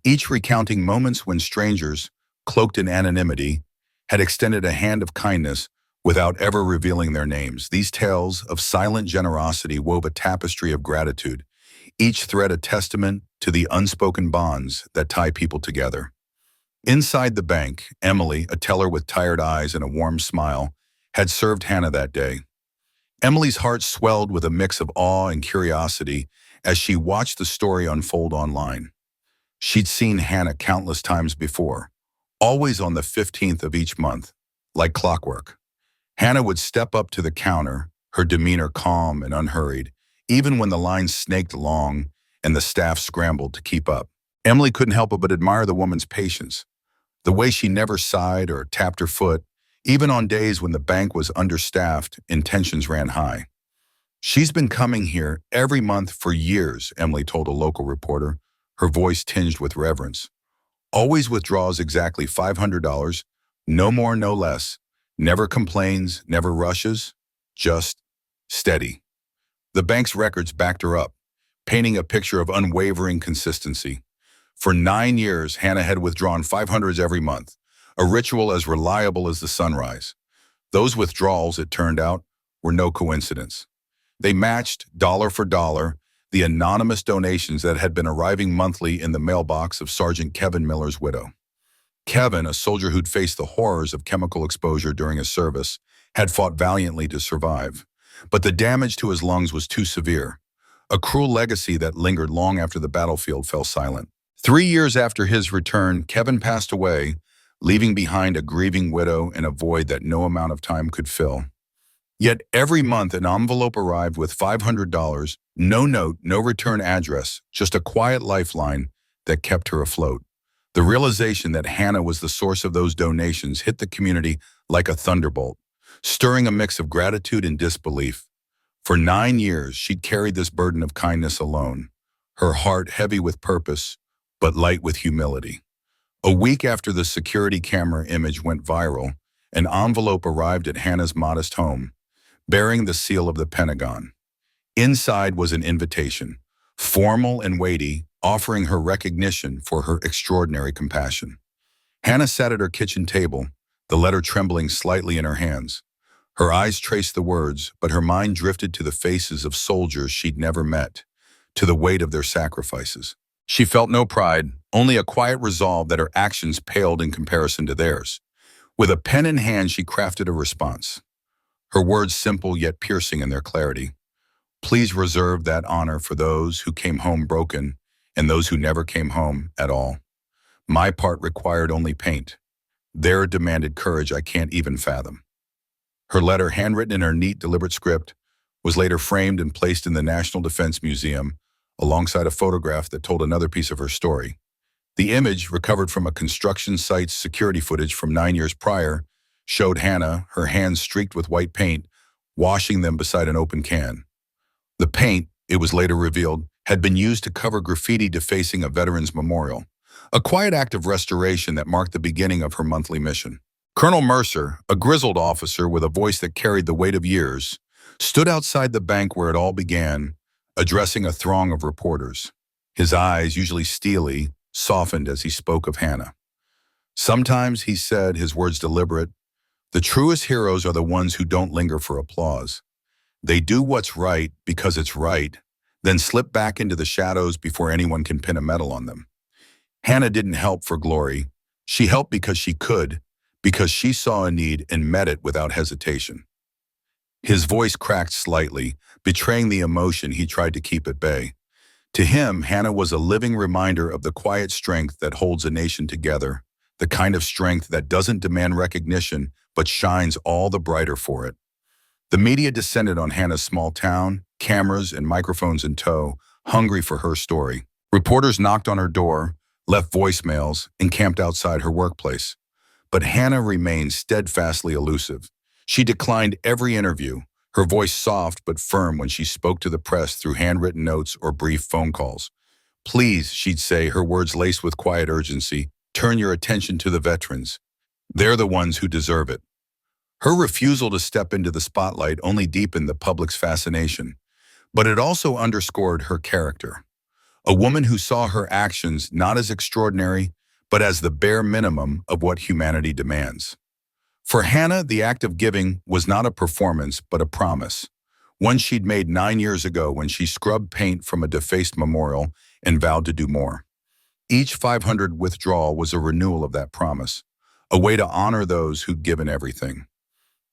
each recounting moments when strangers, cloaked in anonymity, had extended a hand of kindness without ever revealing their names. These tales of silent generosity wove a tapestry of gratitude, each thread a testament to the unspoken bonds that tie people together. Inside the bank, Emily, a teller with tired eyes and a warm smile, had served Hannah that day. Emily's heart swelled with a mix of awe and curiosity as she watched the story unfold online. She'd seen Hannah countless times before, always on the 15th of each month, like clockwork. Hannah would step up to the counter, her demeanor calm and unhurried, even when the line snaked long and the staff scrambled to keep up. Emily couldn't help but admire the woman's patience, the way she never sighed or tapped her foot, even on days when the bank was understaffed and tensions ran high. "She's been coming here every month for years," Emily told a local reporter, her voice tinged with reverence. "Always withdraws exactly $500, no more, no less. Never complains, never rushes, just steady." The bank's records backed her up, painting a picture of unwavering consistency. For 9 years, Hannah had withdrawn 500s every month, a ritual as reliable as the sunrise. Those withdrawals, it turned out, were no coincidence. They matched, dollar for dollar, the anonymous donations that had been arriving monthly in the mailbox of Sergeant Kevin Miller's widow. Kevin, a soldier who'd faced the horrors of chemical exposure during his service, had fought valiantly to survive. But the damage to his lungs was too severe, a cruel legacy that lingered long after the battlefield fell silent. 3 years after his return, Kevin passed away, leaving behind a grieving widow and a void that no amount of time could fill. Yet every month an envelope arrived with $500, no note, no return address, just a quiet lifeline that kept her afloat. The realization that Hannah was the source of those donations hit the community like a thunderbolt, stirring a mix of gratitude and disbelief. For 9 years, she'd carried this burden of kindness alone, her heart heavy with purpose, but light with humility. A week after the security camera image went viral, an envelope arrived at Hannah's modest home, bearing the seal of the Pentagon. Inside was an invitation, formal and weighty, offering her recognition for her extraordinary compassion. Hannah sat at her kitchen table, the letter trembling slightly in her hands. Her eyes traced the words, but her mind drifted to the faces of soldiers she'd never met, to the weight of their sacrifices. She felt no pride, only a quiet resolve that her actions paled in comparison to theirs. With a pen in hand, she crafted a response, her words simple yet piercing in their clarity. "Please reserve that honor for those who came home broken and those who never came home at all. My part required only paint. Their demanded courage I can't even fathom." Her letter, handwritten in her neat, deliberate script, was later framed and placed in the National Defense Museum, alongside a photograph that told another piece of her story. The image, recovered from a construction site's security footage from 9 years prior, showed Hannah, her hands streaked with white paint, washing them beside an open can. The paint, it was later revealed, had been used to cover graffiti defacing a veteran's memorial, a quiet act of restoration that marked the beginning of her monthly mission. Colonel Mercer, a grizzled officer with a voice that carried the weight of years, stood outside the bank where it all began, addressing a throng of reporters. His eyes, usually steely, softened as he spoke of Hannah. "Sometimes," he said, his words deliberate, "the truest heroes are the ones who don't linger for applause. They do what's right because it's right, then slip back into the shadows before anyone can pin a medal on them." Hannah didn't help for glory. She helped because she could, because she saw a need and met it without hesitation. His voice cracked slightly, betraying the emotion he tried to keep at bay. To him, Hannah was a living reminder of the quiet strength that holds a nation together, the kind of strength that doesn't demand recognition but shines all the brighter for it. The media descended on Hannah's small town, cameras and microphones in tow, hungry for her story. Reporters knocked on her door, left voicemails, and camped outside her workplace. But Hannah remained steadfastly elusive. She declined every interview, her voice soft but firm when she spoke to the press through handwritten notes or brief phone calls. "Please," she'd say, her words laced with quiet urgency, "turn your attention to the veterans. They're the ones who deserve it." Her refusal to step into the spotlight only deepened the public's fascination, but it also underscored her character. A woman who saw her actions not as extraordinary, but as the bare minimum of what humanity demands. For Hannah, the act of giving was not a performance, but a promise. One she'd made 9 years ago when she scrubbed paint from a defaced memorial and vowed to do more. Each 500 withdrawal was a renewal of that promise, a way to honor those who'd given everything.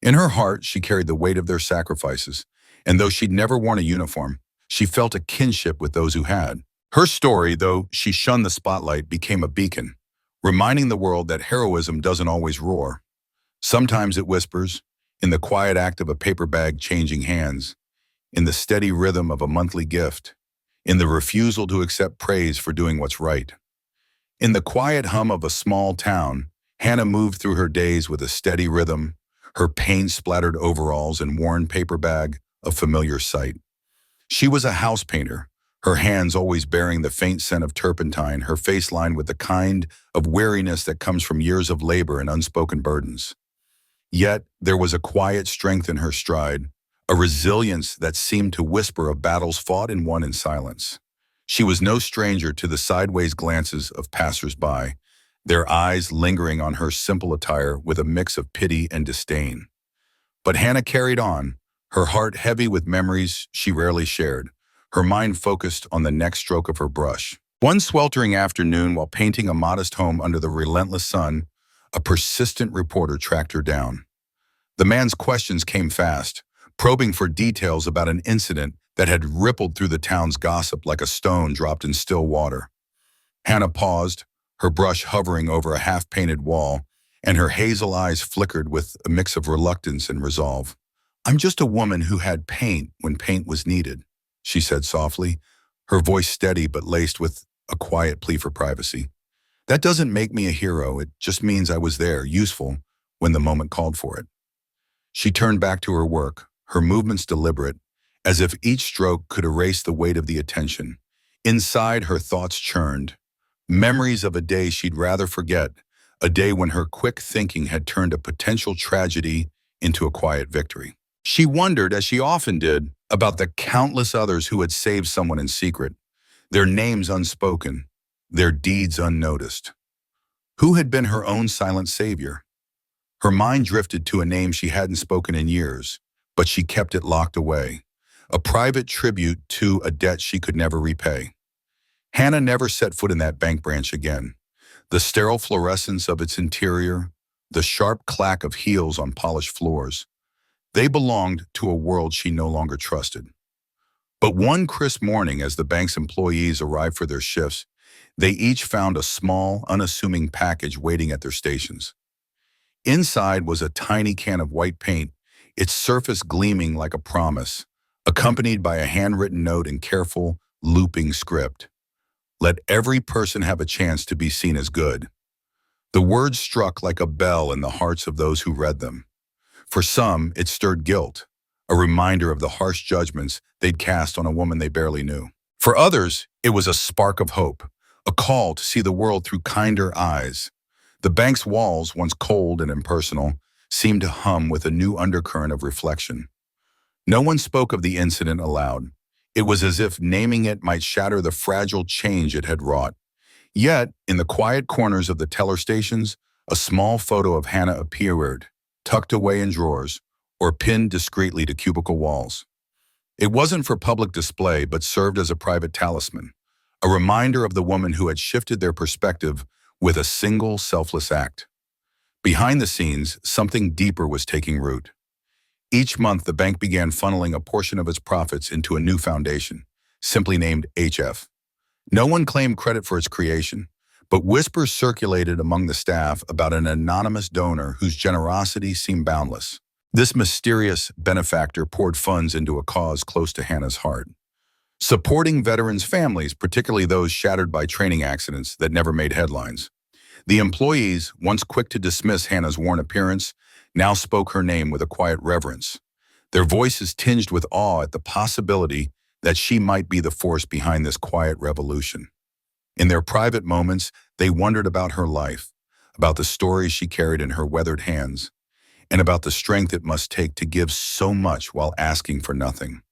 In her heart, she carried the weight of their sacrifices, and though she'd never worn a uniform, she felt a kinship with those who had. Her story, though she shunned the spotlight, became a beacon, reminding the world that heroism doesn't always roar. Sometimes it whispers, in the quiet act of a paper bag changing hands, in the steady rhythm of a monthly gift, in the refusal to accept praise for doing what's right. In the quiet hum of a small town, Hannah moved through her days with a steady rhythm, her paint-splattered overalls and worn paper bag a familiar sight. She was a house painter, her hands always bearing the faint scent of turpentine, her face lined with the kind of weariness that comes from years of labor and unspoken burdens. Yet there was a quiet strength in her stride, a resilience that seemed to whisper of battles fought and won in silence. She was no stranger to the sideways glances of passers-by, their eyes lingering on her simple attire with a mix of pity and disdain. But Hannah carried on, her heart heavy with memories she rarely shared, her mind focused on the next stroke of her brush. One sweltering afternoon, while painting a modest home under the relentless sun, a persistent reporter tracked her down. The man's questions came fast, probing for details about an incident that had rippled through the town's gossip like a stone dropped in still water. Hannah paused, her brush hovering over a half-painted wall, and her hazel eyes flickered with a mix of reluctance and resolve. "I'm just a woman who had paint when paint was needed," she said softly, her voice steady but laced with a quiet plea for privacy. "That doesn't make me a hero, it just means I was there, useful, when the moment called for it." She turned back to her work, her movements deliberate, as if each stroke could erase the weight of the attention. Inside, her thoughts churned, memories of a day she'd rather forget, a day when her quick thinking had turned a potential tragedy into a quiet victory. She wondered, as she often did, about the countless others who had saved someone in secret, their names unspoken, their deeds unnoticed. Who had been her own silent savior? Her mind drifted to a name she hadn't spoken in years, but she kept it locked away, a private tribute to a debt she could never repay. Hannah never set foot in that bank branch again. The sterile fluorescence of its interior, the sharp clack of heels on polished floors, they belonged to a world she no longer trusted. But one crisp morning, as the bank's employees arrived for their shifts, they each found a small, unassuming package waiting at their stations. Inside was a tiny can of white paint, its surface gleaming like a promise, accompanied by a handwritten note in careful, looping script. "Let every person have a chance to be seen as good." The words struck like a bell in the hearts of those who read them. For some, it stirred guilt, a reminder of the harsh judgments they'd cast on a woman they barely knew. For others, it was a spark of hope, a call to see the world through kinder eyes. The bank's walls, once cold and impersonal, seemed to hum with a new undercurrent of reflection. No one spoke of the incident aloud. It was as if naming it might shatter the fragile change it had wrought. Yet, in the quiet corners of the teller stations, a small photo of Hannah appeared, tucked away in drawers, or pinned discreetly to cubicle walls. It wasn't for public display, but served as a private talisman, a reminder of the woman who had shifted their perspective with a single selfless act. Behind the scenes, something deeper was taking root. Each month, the bank began funneling a portion of its profits into a new foundation, simply named HF. No one claimed credit for its creation, but whispers circulated among the staff about an anonymous donor whose generosity seemed boundless. This mysterious benefactor poured funds into a cause close to Hannah's heart, supporting veterans' families, particularly those shattered by training accidents that never made headlines. The employees, once quick to dismiss Hannah's worn appearance, now spoke her name with a quiet reverence, their voices tinged with awe at the possibility that she might be the force behind this quiet revolution. In their private moments, they wondered about her life, about the stories she carried in her weathered hands, and about the strength it must take to give so much while asking for nothing.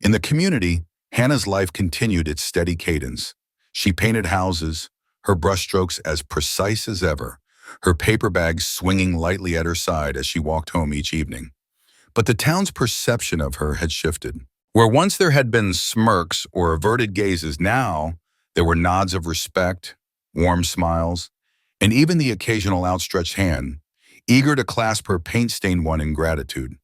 In the community, Hannah's life continued its steady cadence. She painted houses, her brushstrokes as precise as ever, her paper bag swinging lightly at her side as she walked home each evening. But the town's perception of her had shifted. Where once there had been smirks or averted gazes, now there were nods of respect, warm smiles, and even the occasional outstretched hand, eager to clasp her paint-stained one in gratitude.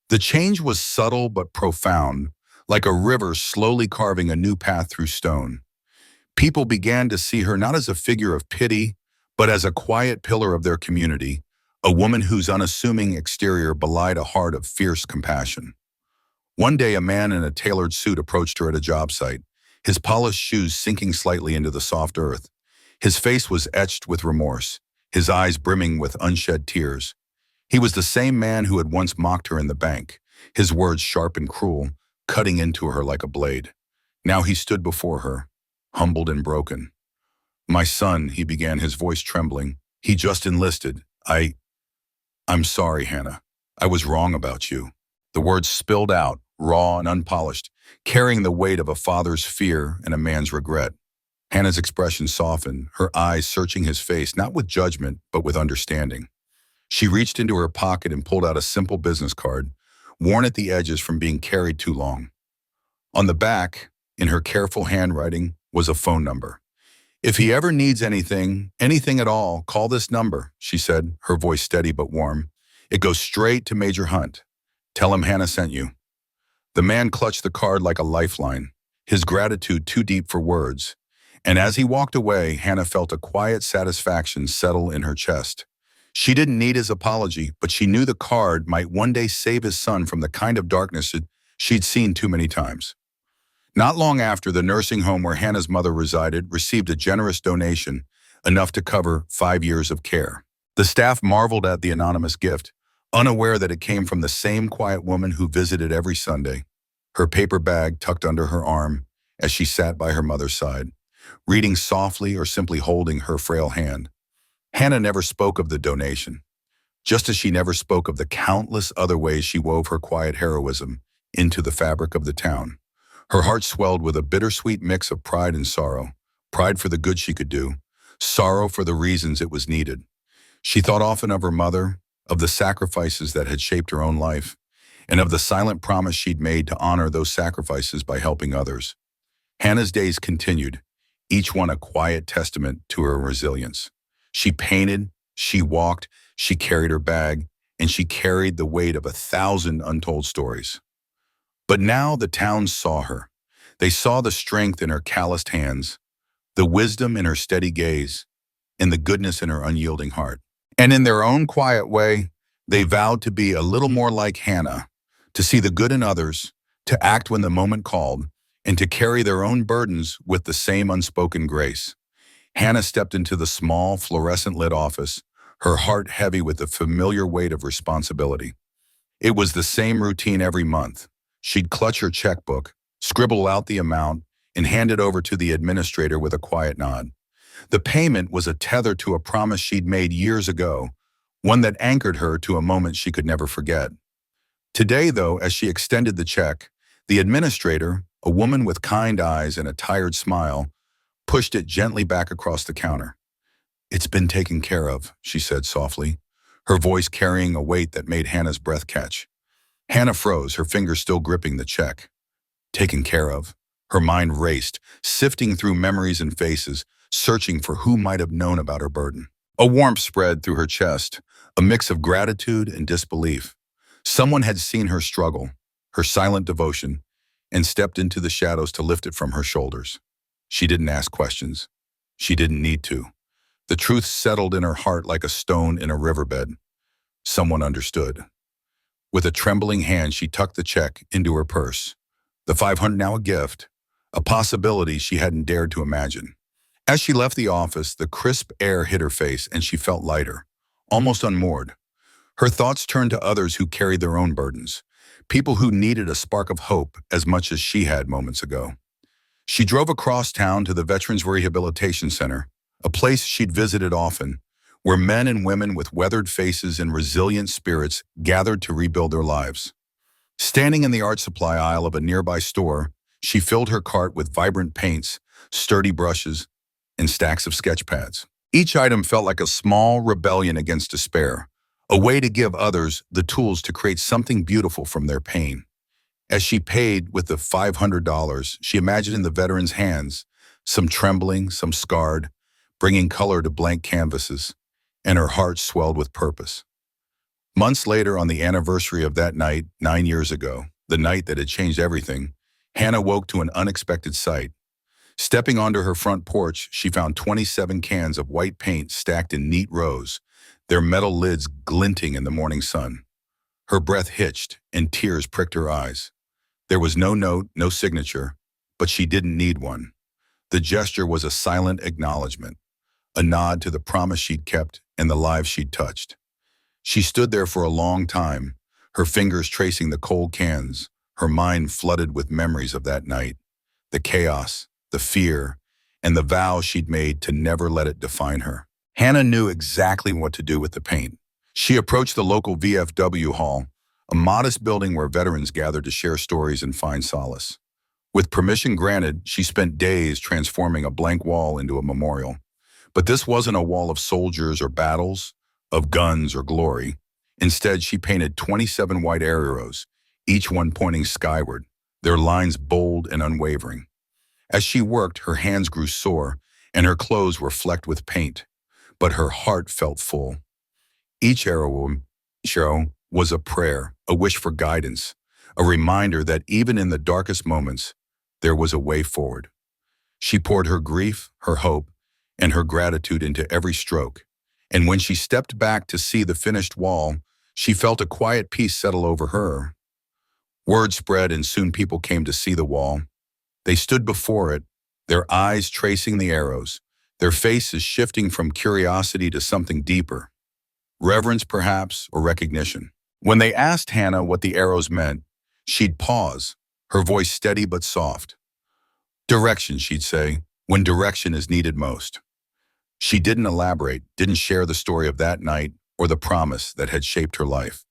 The change was subtle but profound, like a river slowly carving a new path through stone. People began to see her not as a figure of pity, but as a quiet pillar of their community, a woman whose unassuming exterior belied a heart of fierce compassion. One day, a man in a tailored suit approached her at a job site, his polished shoes sinking slightly into the soft earth. His face was etched with remorse, his eyes brimming with unshed tears. He was the same man who had once mocked her in the bank, his words sharp and cruel, cutting into her like a blade. Now he stood before her, humbled and broken. "My son," he began, his voice trembling. "He just enlisted. I'm sorry, Hannah. I was wrong about you." The words spilled out, raw and unpolished, carrying the weight of a father's fear and a man's regret. Hannah's expression softened, her eyes searching his face, not with judgment, but with understanding. She reached into her pocket and pulled out a simple business card, worn at the edges from being carried too long. On the back, in her careful handwriting, was a phone number. "If he ever needs anything, anything at all, call this number," she said, her voice steady but warm. "It goes straight to Major Hunt. Tell him Hannah sent you." The man clutched the card like a lifeline, his gratitude too deep for words. And as he walked away, Hannah felt a quiet satisfaction settle in her chest. She didn't need his apology, but she knew the card might one day save his son from the kind of darkness that she'd seen too many times. Not long after, the nursing home where Hannah's mother resided received a generous donation, enough to cover 5 years of care. The staff marveled at the anonymous gift, unaware that it came from the same quiet woman who visited every Sunday, her paper bag tucked under her arm as she sat by her mother's side, reading softly or simply holding her frail hand. Hannah never spoke of the donation, just as she never spoke of the countless other ways she wove her quiet heroism into the fabric of the town. Her heart swelled with a bittersweet mix of pride and sorrow, pride for the good she could do, sorrow for the reasons it was needed. She thought often of her mother, of the sacrifices that had shaped her own life, and of the silent promise she'd made to honor those sacrifices by helping others. Hannah's days continued, each one a quiet testament to her resilience. She painted, she walked, she carried her bag, and she carried the weight of 1,000 untold stories. But now the town saw her. They saw the strength in her calloused hands, the wisdom in her steady gaze, and the goodness in her unyielding heart. And in their own quiet way, they vowed to be a little more like Hannah, to see the good in others, to act when the moment called, and to carry their own burdens with the same unspoken grace. Hannah stepped into the small, fluorescent-lit office, her heart heavy with the familiar weight of responsibility. It was the same routine every month. She'd clutch her checkbook, scribble out the amount, and hand it over to the administrator with a quiet nod. The payment was a tether to a promise she'd made years ago, one that anchored her to a moment she could never forget. Today, though, as she extended the check, the administrator, a woman with kind eyes and a tired smile, pushed it gently back across the counter. "It's been taken care of," she said softly, her voice carrying a weight that made Hannah's breath catch. Hannah froze, her fingers still gripping the check. Taken care of. Her mind raced, sifting through memories and faces, searching for who might have known about her burden. A warmth spread through her chest, a mix of gratitude and disbelief. Someone had seen her struggle, her silent devotion, and stepped into the shadows to lift it from her shoulders. She didn't ask questions. She didn't need to. The truth settled in her heart like a stone in a riverbed. Someone understood. With a trembling hand, she tucked the check into her purse. The $500 now a gift, a possibility she hadn't dared to imagine. As she left the office, the crisp air hit her face and she felt lighter, almost unmoored. Her thoughts turned to others who carried their own burdens, people who needed a spark of hope as much as she had moments ago. She drove across town to the Veterans Rehabilitation Center, a place she'd visited often, where men and women with weathered faces and resilient spirits gathered to rebuild their lives. Standing in the art supply aisle of a nearby store, she filled her cart with vibrant paints, sturdy brushes, and stacks of sketch pads. Each item felt like a small rebellion against despair, a way to give others the tools to create something beautiful from their pain. As she paid with the $500, she imagined in the veteran's hands, some trembling, some scarred, bringing color to blank canvases, and her heart swelled with purpose. Months later, on the anniversary of that night, 9 years ago, the night that had changed everything, Hannah woke to an unexpected sight. Stepping onto her front porch, she found 27 cans of white paint stacked in neat rows, their metal lids glinting in the morning sun. Her breath hitched, and tears pricked her eyes. There was no note, no signature, but she didn't need one. The gesture was a silent acknowledgement, a nod to the promise she'd kept and the lives she'd touched. She stood there for a long time, her fingers tracing the cold cans, her mind flooded with memories of that night, the chaos, the fear, and the vow she'd made to never let it define her. Hannah knew exactly what to do with the paint. She approached the local VFW hall, a modest building where veterans gathered to share stories and find solace. With permission granted, she spent days transforming a blank wall into a memorial. But this wasn't a wall of soldiers or battles, of guns or glory. Instead, she painted 27 white arrows, each one pointing skyward, their lines bold and unwavering. As she worked, her hands grew sore, and her clothes were flecked with paint. But her heart felt full. Each arrow was a prayer, a wish for guidance, a reminder that even in the darkest moments, there was a way forward. She poured her grief, her hope, and her gratitude into every stroke. And when she stepped back to see the finished wall, she felt a quiet peace settle over her. Word spread, and soon people came to see the wall. They stood before it, their eyes tracing the arrows, their faces shifting from curiosity to something deeper. Reverence, perhaps, or recognition. When they asked Hannah what the arrows meant, she'd pause, her voice steady but soft. Direction, she'd say, when direction is needed most. She didn't elaborate, didn't share the story of that night or the promise that had shaped her life.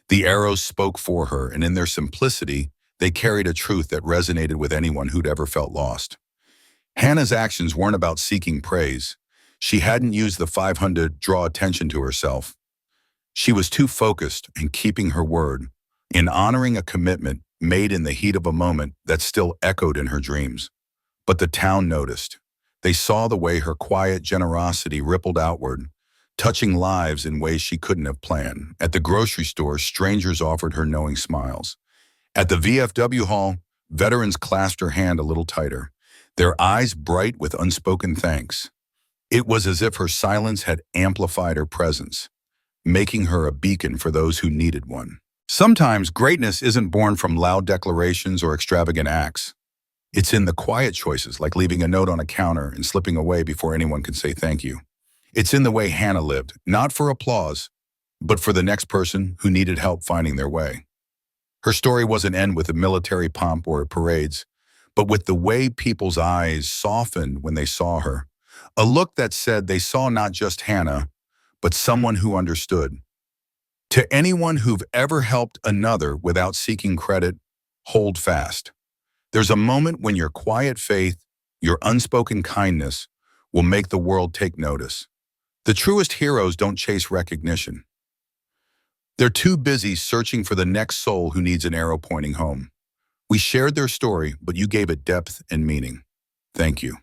The arrows spoke for her, and in their simplicity, they carried a truth that resonated with anyone who'd ever felt lost. Hannah's actions weren't about seeking praise. She hadn't used the 500 to draw attention to herself. She was too focused in keeping her word, in honoring a commitment made in the heat of a moment that still echoed in her dreams. But the town noticed. They saw the way her quiet generosity rippled outward, touching lives in ways she couldn't have planned. At the grocery store, strangers offered her knowing smiles. At the VFW hall, veterans clasped her hand a little tighter, their eyes bright with unspoken thanks. It was as if her silence had amplified her presence, making her a beacon for those who needed one. Sometimes greatness isn't born from loud declarations or extravagant acts. It's in the quiet choices, like leaving a note on a counter and slipping away before anyone can say thank you. It's in the way Hannah lived, not for applause, but for the next person who needed help finding their way. Her story wasn't end with a military pomp or parades, but with the way people's eyes softened when they saw her. A look that said they saw not just Hannah, but someone who understood. To anyone who've ever helped another without seeking credit, hold fast. There's a moment when your quiet faith, your unspoken kindness, will make the world take notice. The truest heroes don't chase recognition. They're too busy searching for the next soul who needs an arrow pointing home. We shared their story, but you gave it depth and meaning. Thank you.